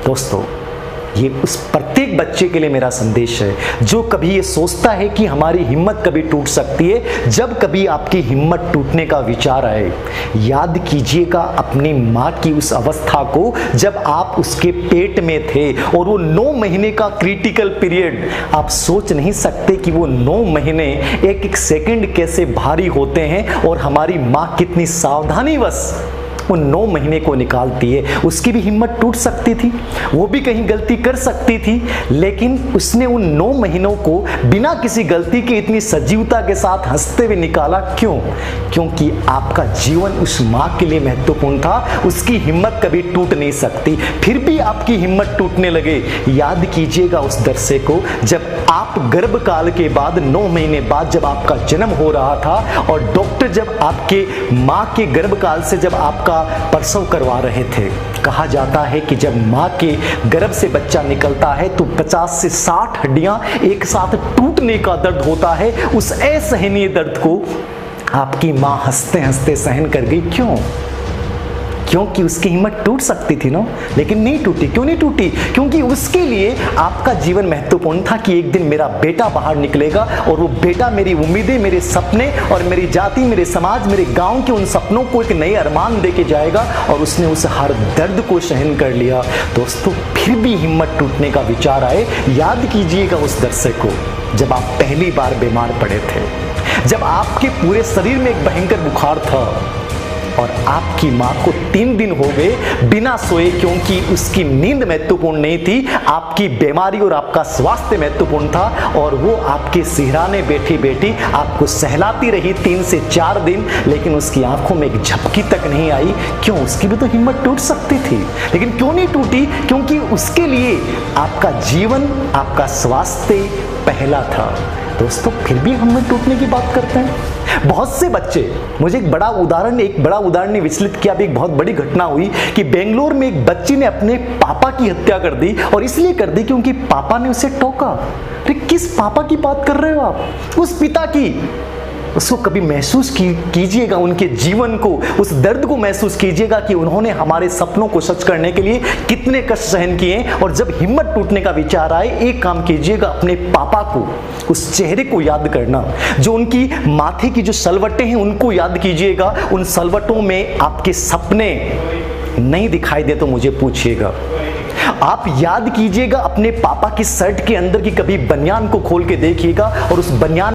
दोस्तों, ये उस प्रत्येक बच्चे के लिए मेरा संदेश है जो कभी ये सोचता है कि हमारी हिम्मत कभी टूट सकती है। जब कभी आपकी हिम्मत टूटने का विचार आए, याद कीजिएगा अपनी माँ की उस अवस्था को जब आप उसके पेट में थे और वो 9 महीने का क्रिटिकल पीरियड। आप सोच नहीं सकते कि वो 9 महीने एक एक सेकंड कैसे भारी होते हैं और हमारी माँ कितनी सावधानीवश वो 9 महीने को निकालती है। उसकी भी हिम्मत टूट सकती थी, वो भी कहीं गलती कर सकती थी, लेकिन उसने उन 9 महीनों को बिना किसी गलती के इतनी सजीवता के साथ हंसते हुए निकाला। क्यों? क्योंकि आपका जीवन उस माँ के लिए महत्वपूर्ण था। उसकी हिम्मत कभी टूट नहीं सकती। फिर भी आपकी हिम्मत टूटने लगे, याद कीजिएगा उस दृश्य को जब आप गर्भकाल के बाद 9 महीने बाद जब आपका जन्म हो रहा था और डॉक्टर जब आपके माँ के गर्भकाल से जब आपका प्रसव करवा रहे थे। कहा जाता है कि जब माँ के गर्भ से बच्चा निकलता है तो 50 से 60 हड्डियां एक साथ टूटने का दर्द होता है। उस असहनीय दर्द को आपकी माँ हंसते हंसते सहन कर गई। क्यों? क्योंकि उसकी हिम्मत टूट सकती थी ना, लेकिन नहीं टूटी। क्यों नहीं टूटी? क्योंकि उसके लिए आपका जीवन महत्वपूर्ण था कि एक दिन मेरा बेटा बाहर निकलेगा और वो बेटा मेरी उम्मीदें, मेरे सपने और मेरी जाति, मेरे समाज, मेरे गांव के उन सपनों को एक नए अरमान दे के जाएगा। और उसने उस हर दर्द को सहन कर लिया। दोस्तों, फिर भी हिम्मत टूटने का विचार आए, याद कीजिएगा उस दृश्य को जब आप पहली बार बीमार पड़े थे, जब आपके पूरे शरीर में एक भयंकर बुखार था और आपकी माँ को 3 दिन हो गए बिना सोए, क्योंकि उसकी नींद महत्वपूर्ण नहीं थी, आपकी बीमारी और आपका स्वास्थ्य महत्वपूर्ण था। और वो आपके सिहराने बैठी बैठी आपको सहलाती रही 3 से 4 दिन, लेकिन उसकी आंखों में एक झपकी तक नहीं आई। क्यों? उसकी भी तो हिम्मत टूट सकती थी, लेकिन क्यों नहीं टूटी? क्योंकि उसके लिए आपका जीवन, आपका स्वास्थ्य पहला था। दोस्तों, फिर भी हम टूटने की बात करते हैं। बहुत से बच्चे, मुझे एक बड़ा उदाहरण ने विचलित किया। अभी एक बहुत बड़ी घटना हुई कि बेंगलोर में एक बच्ची ने अपने पापा की हत्या कर दी, और इसलिए कर दी क्योंकि पापा ने उसे टोका। अरे किस पापा की बात कर रहे हो आप? उस पिता की। उसको कभी महसूस कीजिएगा, उनके जीवन को, उस दर्द को महसूस कीजिएगा कि उन्होंने हमारे सपनों को सच करने के लिए कितने कष्ट सहन किए। और जब हिम्मत टूटने का विचार आए, एक काम कीजिएगा, अपने पापा को, उस चेहरे को याद करना, जो उनकी माथे की जो सलवटें हैं उनको याद कीजिएगा। उन सलवटों में आपके सपने नहीं दिखाई दे तो मुझे पूछिएगा। आप याद कीजिएगा अपने पापा की शर्ट के अंदर की कभी बनियान को खोल के देखिएगा और उस बनियान